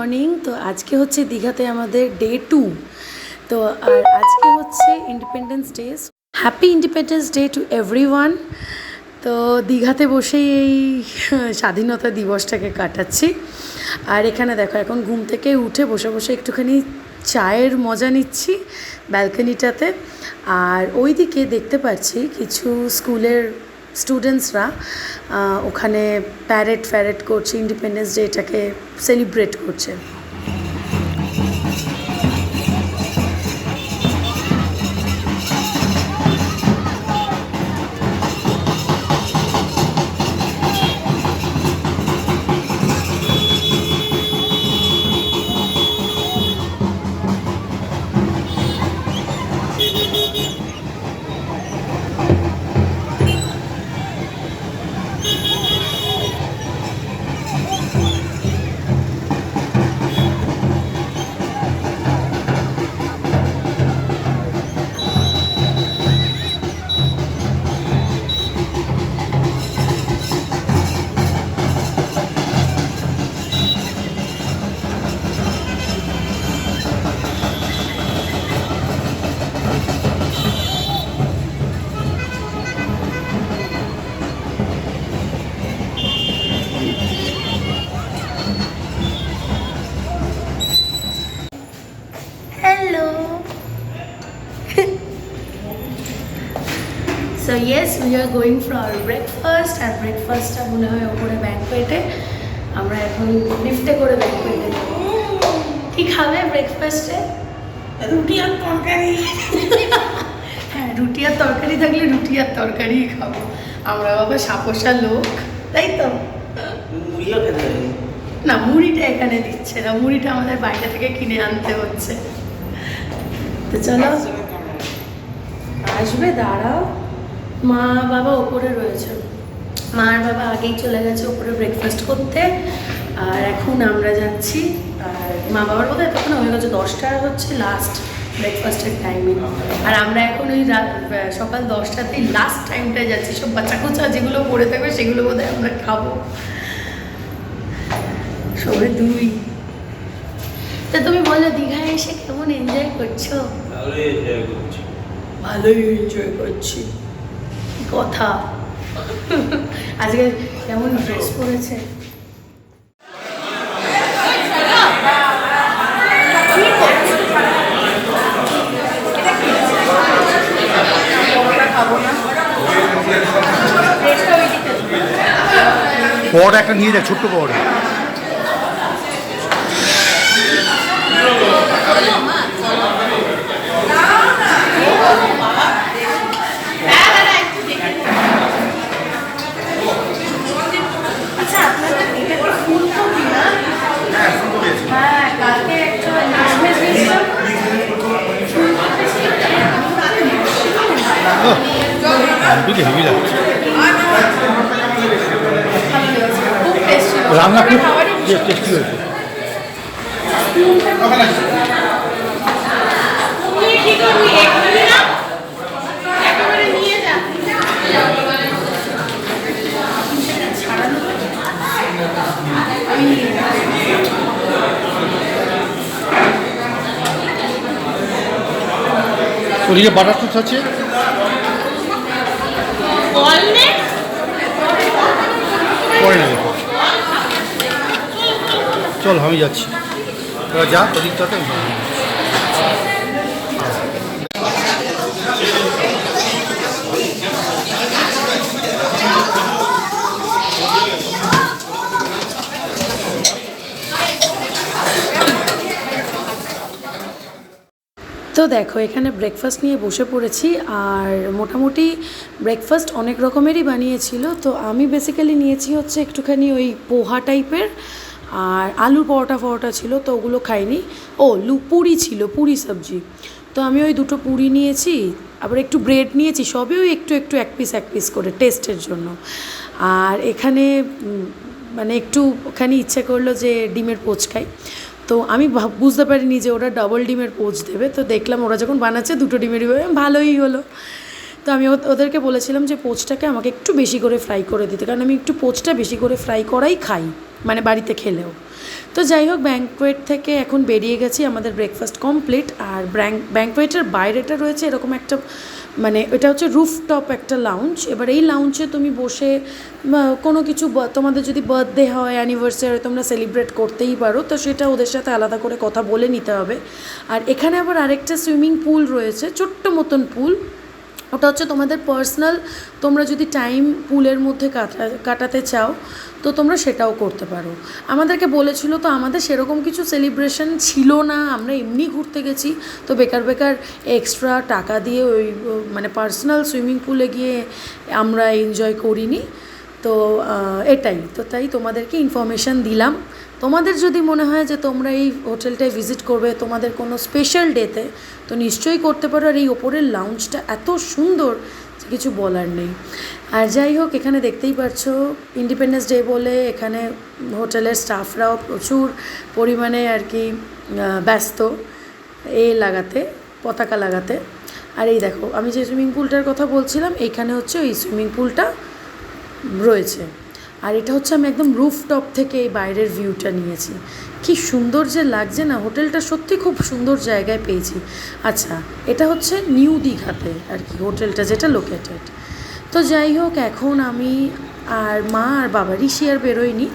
Morning. তো আজকে হচ্ছে দীঘাতে আমাদের ডে 2। তো আর আজকে হচ্ছে independence day. Happy independence day to everyone. তো দীঘাতে বসেই এই স্বাধীনতা দিবসটাকে কাটাচ্ছি। আর এখানে দেখো এখন ঘুম থেকে উঠে বসে বসে একটুখানি চায়ের মজা নিচ্ছি ব্যালকনিটাতে। আর ওইদিকে দেখতে পাচ্ছি কিছু স্কুলের স্টুডেন্টসরা ওখানে প্যারেড করছে, ইন্ডিপেন্ডেন্স ডেটাকে সেলিব্রেট করছে। So yes, we are going for our breakfast. আর ব্রেকফাস্টটা মনে হয় ওপরে ব্যাংকোয়েটে, আমরা এখন লিফটে করে ব্যাংকোয়েটে যাব। কি খাবে ব্রেকফাস্টে? রুটি আর তরকারি। হ্যাঁ, রুটি আর তরকারি থাকলে রুটি আর তরকারিই খাবো। আমরা বাবা সাপোসা লোক, তাই তো? মুড়িও খেতে হবে না, মুড়িটা এখানে দিচ্ছে না, মুড়িটা আমাদের বাইরে থেকে কিনে আনতে হচ্ছে। তো চলো, আসবে, দাঁড়াও। মা বাবা ওপরে রয়েছে, মা আর বাবা আগেই চলে গেছে ওপরে ব্রেকফাস্ট করতে। আর এখন আমরা যাচ্ছি। আর মা বাবার বোধহয় তখন হয়ে গেছে 10টা হচ্ছে লাস্ট ব্রেকফাস্টের টাইমিং। আর আমরা এখন ওই সকাল 10টাতেই লাস্ট টাইমটায় যাচ্ছি। সব বাচ্চা কোচা যেগুলো পড়ে থাকবে সেগুলো বোধহয় আমরা খাবো সবে 2। তা তুমি বলো, দীঘায় এসে কেমন এনজয় করছো? ভালোই এনজয় করছি। কথা আজকে কেমন ড্রেস পরেছে? পর একটা নিয়ে যায়, ছোট্ট পর। হেভি লাগছে রান্না, খুব টেস্টি হয়েছে। ওদিকে বাটার টুথ আছে, পরে নেবে। চল আমি যাচ্ছি, যা ওদিকটাতে। তো দেখো, এখানে ব্রেকফাস্ট নিয়ে বসে পড়েছি। আর মোটামুটি ব্রেকফাস্ট অনেক রকমেরই বানিয়েছিল। তো আমি বেসিক্যালি নিয়েছি হচ্ছে একটুখানি ওই পোহা টাইপের, আর আলুর পরোটা ছিল, তো ওগুলো খাইনি। পুরি ছিল, পুরি সবজি। তো আমি ওই 2টো পুরি নিয়েছি, আবার একটু ব্রেড নিয়েছি, সবই ওই একটু এক পিস করে টেস্টের জন্য। আর এখানে মানে একটুখানি ইচ্ছে করলো যে ডিমের পোচ খাই। তো আমি বুঝতে পারিনি যে ওরা ডাবল ডিমের পোচ দেবে। তো দেখলাম ওরা যখন বানাচ্ছে 2টো ডিমেরই ভালোই হলো। তো আমি ওদেরকে বলেছিলাম যে পোচটাকে আমাকে একটু বেশি করে ফ্রাই করে দিতে, কারণ আমি একটু পোচটা বেশি করে ফ্রাই করাই খাই, মানে বাড়িতে খেলেও। তো যাই হোক, ব্যাঙ্কোয়েট থেকে এখন বেরিয়ে গেছি, আমাদের ব্রেকফাস্ট কমপ্লিট। আর ব্যাঙ্কোয়েটের বাইরেটা রয়েছে এরকম একটা, মানে এটা হচ্ছে রুফটপ একটা লাউঞ্জ। এবার এই লাউঞ্জে তুমি বসে কোনো কিছু তোমাদের যদি বার্থডে হয়, অ্যানিভার্সারি তোমরা সেলিব্রেট করতেই পারো, তো সেটা ওদের সাথে আলাদা করে কথা বলে নিতে হবে। আর এখানে আবার আরেকটা সুইমিং পুল রয়েছে, ছোট্ট মতন পুল। ওটা হচ্ছে তোমাদের পার্সোনাল, তোমরা যদি টাইম পুলের মধ্যে কাটাতে চাও তো তোমরা সেটাও করতে পারো। আমাদেরকে বলেছিল, তো আমাদের সেরকম কিছু সেলিব্রেশন ছিল না, আমরা এমনি ঘুরতে গেছি, তো বেকার বেকার এক্সট্রা টাকা দিয়ে ওই মানে পার্সোনাল সুইমিং পুলে গিয়ে আমরা এনজয় করিনি। তো এটাই তো, তাই তোমাদেরকে ইনফরমেশান দিলাম। তোমাদের যদি মনে হয় যে তোমরা এই হোটেলটায় ভিজিট করবে তোমাদের কোনো স্পেশাল ডেতে, তো নিশ্চয়ই করতে পারো। আর এই ওপরের লাউঞ্জটা এত সুন্দর যে কিছু বলার নেই। আর যাই হোক, এখানে দেখতেই পাচ্ছো ইন্ডিপেন্ডেন্স ডে বলে এখানে হোটেলের স্টাফরাও প্রচুর পরিমাণে আর কি ব্যস্ত লাগাতে, পতাকা লাগাতে। আর এই দেখো, আমি যে সুইমিং পুলটার কথা বলছিলাম, এইখানে হচ্ছে ওই সুইমিং পুলটা রয়েছে। আর এটা হচ্ছে আমি একদম রুফটপ থেকে এই বাইরের ভিউটা নিয়েছি। কি সুন্দর যে লাগছে না, হোটেলটা সত্যি খুব সুন্দর জায়গায় পেয়েছি। আচ্ছা, এটা হচ্ছে নিউ দীঘাতে আর কি হোটেলটা যেটা লোকেটেড। তো যাই হোক, এখন আমি আর মা আর বাবা, ঋষি আর বেরোয়নি,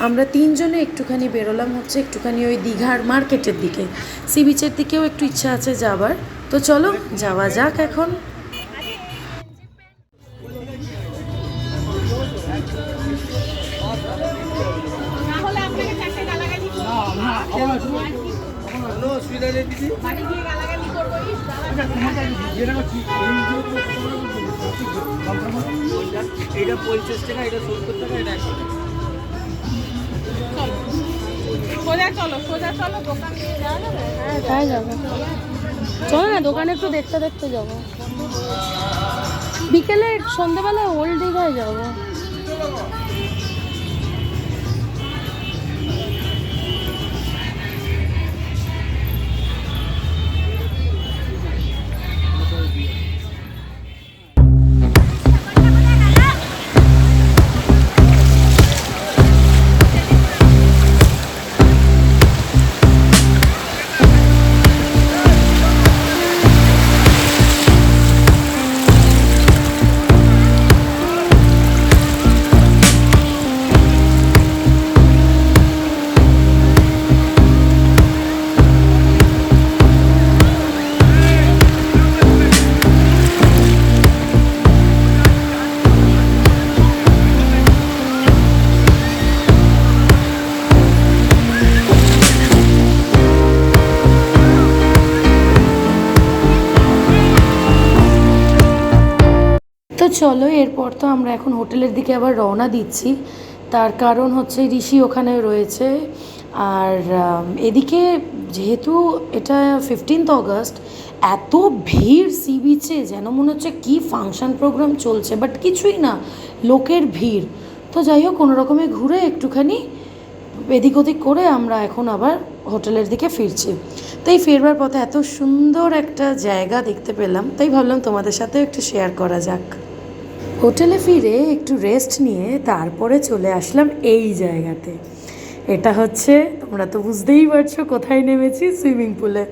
আমরা তিনজনে একটুখানি বেরোলাম হচ্ছে একটুখানি ওই দীঘার মার্কেটের দিকে। সি বিচের দিকেও একটু ইচ্ছা আছে যাবার, তো চলো যাওয়া যাক এখন। এটা 50 টাকা, এটা 70 টাকা, এটা 100 টাকা। সোজা চলো দোকান দিয়ে যাওয়া যাবে। হ্যাঁ যাবো, চলো না দোকানে একটু দেখতে দেখতে যাবো, বিকেলে সন্ধ্যাবেলায় ওল্ড দীঘায় যাবো। চলো, এরপর তো আমরা এখন হোটেলের দিকে আবার রওনা দিচ্ছি। তার কারণ হচ্ছে ঋষি ওখানে রয়েছে। আর এদিকে যেহেতু এটা 15th অগস্ট, এত ভিড় সি বিচে, যেন মনে হচ্ছে কি ফাংশন প্রোগ্রাম চলছে, বাট কিছুই না, লোকের ভিড়। তো যাই হোক, কোনো রকমে ঘুরে একটুখানি এদিক ওদিক করে আমরা এখন আবার হোটেলের দিকে ফিরছি। তো এই ফেরবার পথে এত সুন্দর একটা জায়গা দেখতে পেলাম, তাই ভাবলাম তোমাদের সাথেও একটু শেয়ার করা যাক। হোটেলে ফিরে একটু রেস্ট নিয়ে তারপরে চলে আসলাম এই জায়গাতে। এটা হচ্ছে, তোমরা তো বুঝতেই পারছো কোথায় নেমেছি, সুইমিং পুলে।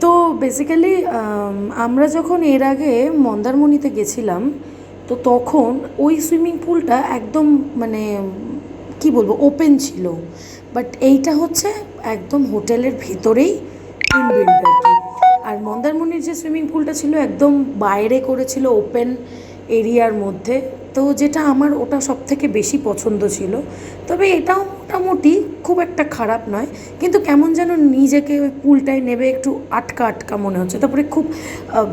তো বেসিক্যালি আমরা যখন এর আগে মন্দারমণিতে গেছিলাম, তো তখন ওই সুইমিং পুলটা একদম মানে কি বলবো, ওপেন ছিল। বাট এইটা হচ্ছে একদম হোটেলের ভেতরেই ইনবিল্ট আর কি। আর মন্দারমণির যে সুইমিং পুলটা ছিল একদম বাইরে করেছিল, ওপেন এরিয়ার মধ্যে। তো যেটা আমার ওটা সব থেকে বেশি পছন্দ ছিল। তবে এটাও মোটামুটি খুব একটা খারাপ নয়, কিন্তু কেমন যেন নিজেকে ওই পুলটায় নেবে একটু আটকা আটকা মনে হচ্ছে। তারপরে খুব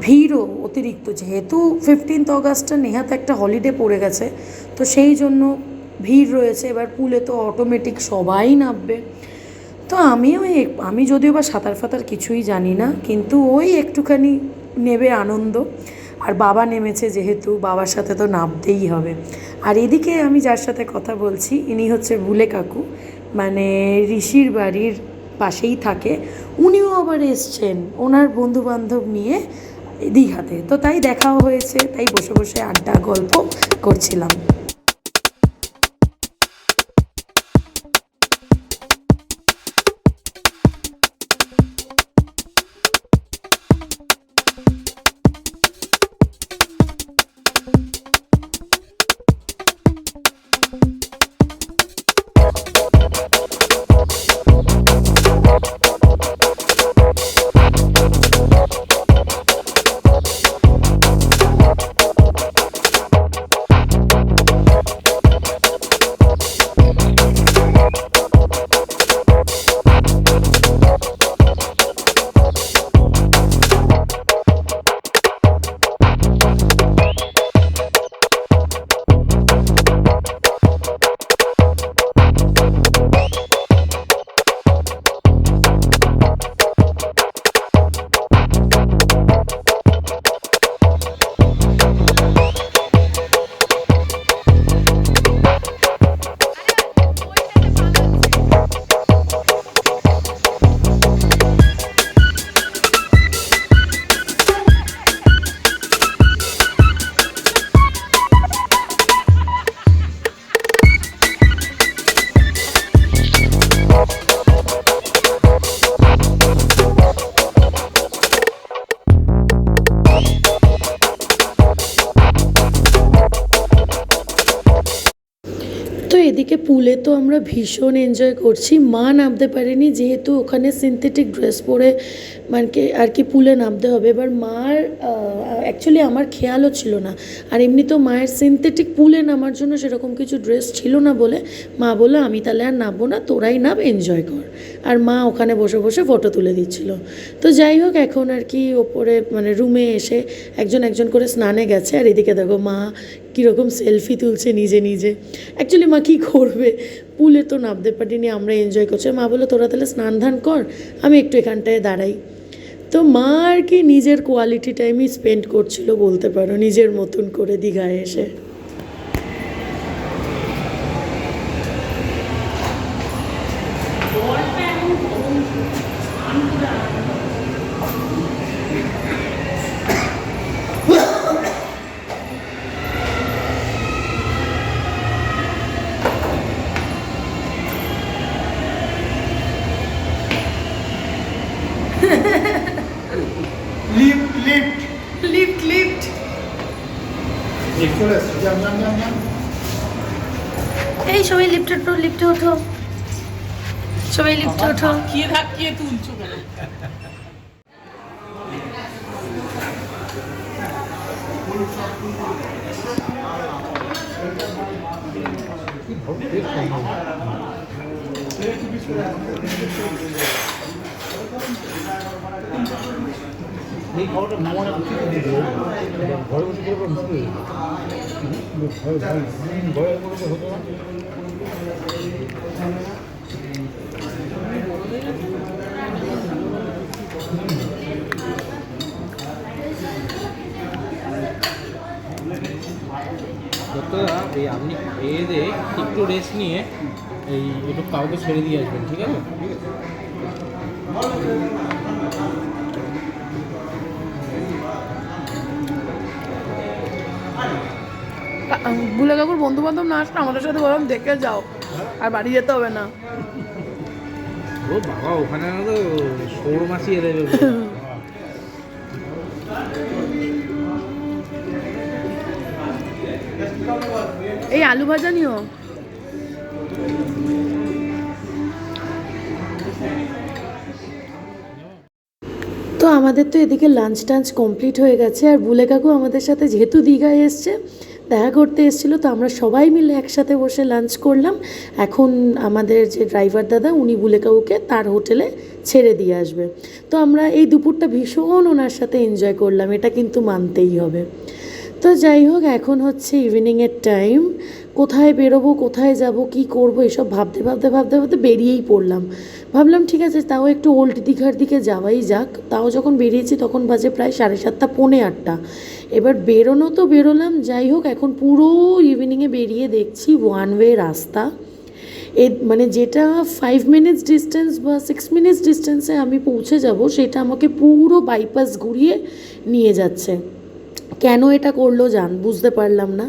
ভিড়ও অতিরিক্ত, যেহেতু 15th অগস্টটা নেহাত একটা হলিডে পড়ে গেছে, তো সেই জন্য ভিড় রয়েছে। এবার পুলে তো অটোমেটিক সবাই নামবে। তো আমি যদিও বা সাঁতার ফাতার কিছুই জানি না, কিন্তু ওই একটুখানি নেবে আনন্দ। আর বাবা নেমেছে যেহেতু, বাবার সাথে তো নামতেই হবে। আর এদিকে আমি যার সাথে কথা বলছি, ইনি হচ্ছে বুলে কাকু, মানে ঋষির বাড়ির পাশেই থাকে। উনিও আবার এসছেন ওনার বন্ধুবান্ধব নিয়ে দীঘাতে। তো তাই দেখাও হয়েছে, তাই বসে বসে আড্ডা গল্প করছিলাম। এদিকে পুলে তো আমরা ভীষণ এনজয় করছি। মা নামতে পারেনি, যেহেতু ওখানে সিনথেটিক ড্রেস পরে মানে আর কি পুলে নামতে হবে। এবার মার অ্যাকচুয়ালি আমার খেয়ালও ছিল না, আর এমনি তো মায়ের সিনথেটিক পুলে নামার জন্য সেরকম কিছু ড্রেস ছিল না বলে মা বললো আমি তাহলে আর নামবো না, তোরাই নাম, এনজয় কর। আর মা ওখানে বসে বসে ফটো তুলে দিচ্ছিল। তো যাই হোক, এখন আর কি ওপরে মানে রুমে এসে একজন একজন করে স্নানে গেছে, আর এদিকে দেখো মা কীরকম সেলফি তুলছে নিজে নিজে। অ্যাকচুয়ালি মা কী করবে, পুলে তো নামতে পারিনি, আমরা এনজয় করছি। মা বললো তোরা তাহলে স্নান ধান কর, আমি একটু এখানটায় দাঁড়াই। তো মা আর কি নিজের কোয়ালিটি টাইমই স্পেন্ড করছিল বলতে পারো, নিজের মতন করে দীঘায় এসে। এই সবাই লিফটে ওঠো, লিফটে ওঠো, সবাই লিফটে ওঠো। ধাক্কিয়ে ধাক্কিয়ে তুলছো কেন? এই খবরটা মনে ঘরে বসে করে মুশকিল, ঘরে বসে হতো না। এই আপনি খেয়ে দিয়ে একটু রেস্ট নিয়ে এই একটু কাউকে ছেড়ে দিয়ে আসবেন, ঠিক আছে? বুলে কাকুর বন্ধু বান্ধব না আসলে আমাদের সাথে বরং দেখে যাও, আর বাড়ি যেতে হবে না। ও বাবা, ওখানে না তো সৌর মাসি এলে এই আলু ভাজা নিও। তো আমাদের তো এদিকে লাঞ্চ টাঞ্চ কমপ্লিট হয়ে গেছে, আর বুলে কাকু আমাদের সাথে যেহেতু দীঘায় এসছে, দেখা করতে এসেছিলো, তো আমরা সবাই মিলে একসাথে বসে লাঞ্চ করলাম। এখন আমাদের যে ড্রাইভার দাদা, উনি বুলে কাকুকে তার হোটেলে ছেড়ে দিয়ে আসবে। তো আমরা এই দুপুরটা ভীষণ ওনার সাথে এনজয় করলাম, এটা কিন্তু মানতেই হবে। তো যাই হোক, এখন হচ্ছে ইভিনিংয়ের টাইম। কোথায় বেরোবো, কোথায় যাব, কি করব, এসব ভাবতে ভাবতে ভাবতে ভাবতে বেরিয়েই পড়লাম। ভাবলাম ঠিক আছে, তাও একটু ওল্ড দীঘার দিকে যাওয়াই যাক। তাও যখন বেরিয়েছি তখন বাজে প্রায় 7:30 পৌনে 8টা। এবার বেরোনো তো বেরোলাম, যাই হোক এখন পুরো ইভিনিংয়ে বেরিয়ে দেখছি ওয়ান ওয়ে রাস্তা। মানে যেটা 5 মিনিটস ডিস্টেন্স বা 6 মিনিটস ডিস্টেন্সে আমি পৌঁছে যাব, সেটা আমাকে পুরো বাইপাস ঘুরিয়ে নিয়ে যাচ্ছে। কেন এটা করলো বুঝতে পারলাম না।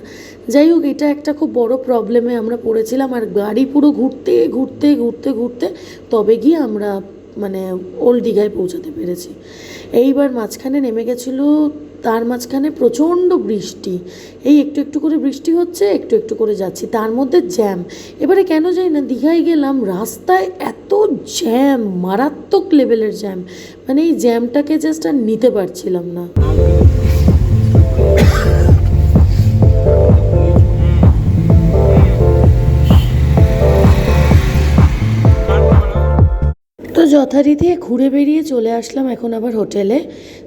যাই হোক, এটা একটা খুব বড় প্রবলেমে আমরা পড়েছিলাম, আর গাড়ি পুরো ঘুরতে ঘুরতে ঘুরতে ঘুরতে তবে গিয়ে আমরা মানে ওল্ড দীঘায় পৌঁছাতে পেরেছি। এইবার মাঝখানে নেমে গেছিলো, তার মাঝখানে প্রচণ্ড বৃষ্টি, এই একটু একটু করে বৃষ্টি হচ্ছে, একটু একটু করে যাচ্ছি, তার মধ্যে জ্যাম। এবারে কেন যাই না, দীঘায় গেলাম, রাস্তায় এত জ্যাম, মারাত্মক লেভেলের জ্যাম, মানে এই জ্যামটাকে জাস্ট আর নিতে পারছিলাম না। তো যথারীতি ঘুরে বেরিয়ে চলে আসলাম এখন আবার হোটেলে।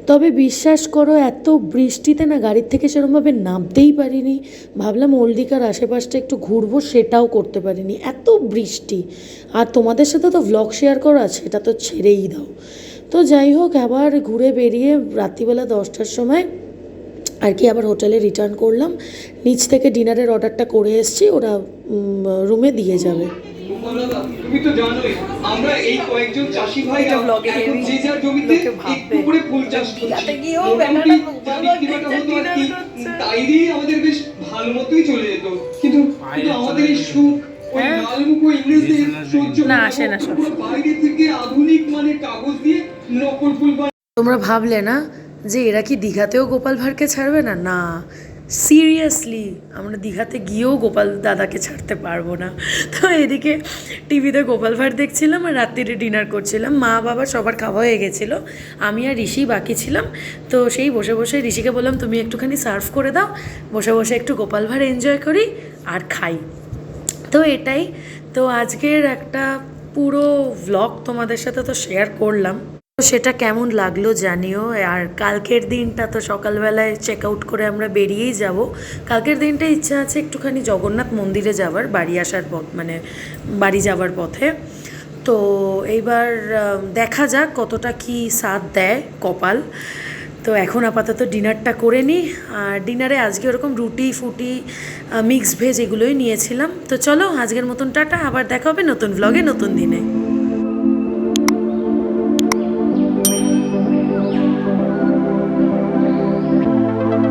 তবে বিশ্বাস করো, এত বৃষ্টিতে না গাড়ির থেকে সেরকমভাবে নামতেই পারিনি। ভাবলাম ওল্ড দীঘার আশেপাশটা একটু ঘুরবো, সেটাও করতে পারিনি, এত বৃষ্টি। আর তোমাদের সাথে তো ভ্লগ শেয়ার করা, সেটা তো ছেড়েই দাও। তো যাই হোক, আবার ঘুরে বেরিয়ে রাত্রিবেলা 10টার সময় আর কি আবার হোটেলে রিটার্ন করলাম। নিচ থেকে ডিনারের অর্ডারটা করে এসেছি, ওরা রুমে দিয়ে যাবে। তুমি তো জানোই আমরা এই কয়েকজন চাষি ভাই এখন যে যার জমিতে একটু করে ফুল চাষ করছি। তাই দিয়ে আমাদের বেশ ভালো মতোই চলে যেত, কিন্তু আমাদের এই সুখ ওই লালমুখো ইংরেজদের সহ্য না, আসে না সব। বাইরে থেকে আধুনিক মানে কাগজ দিয়ে নকল ফুল। তোমরা ভাবলে না যে এরা কি দীঘাতেও গোপাল ভাঁড়কে ছাড়বে না? না, সিরিয়াসলি আমরা দীঘাতে গিয়েও গোপাল দাদাকে ছাড়তে পারবো না। তো এদিকে টিভিতে গোপাল ভাঁড় দেখছিলাম আর রাত্রিরে ডিনার করছিলাম। মা বাবা সবার খাওয়া হয়ে গেছিলো, আমি আর ঋষি বাকি ছিলাম। তো সেই বসে বসে ঋষিকে বললাম, তুমি একটুখানি সার্ভ করে দাও, বসে বসে একটু গোপাল ভাঁড় এনজয় করি আর খাই। তো এটাই তো আজকের একটা পুরো ভ্লগ তোমাদের সাথে তো শেয়ার করলাম। তো সেটা কেমন লাগলো জানিও। আর কালকের দিনটা তো সকালবেলায় চেক আউট করে আমরা বেরিয়েই যাব। কালকের দিনটা ইচ্ছা আছে একটুখানি জগন্নাথ মন্দিরে যাওয়ার, বাড়ি আসার পথ মানে বাড়ি যাওয়ার পথে। তো এইবার দেখা যাক কতটা কি সাথ দেয় কপাল। তো এখন আপাতত ডিনারটা করে নিই। আর ডিনারে আজকে ওরকম রুটি ফুটি মিক্স ভেজ এগুলোই নিয়েছিলাম। তো চলো আজকের মতন টাটা, আবার দেখা হবে নতুন ভ্লগে নতুন দিনে।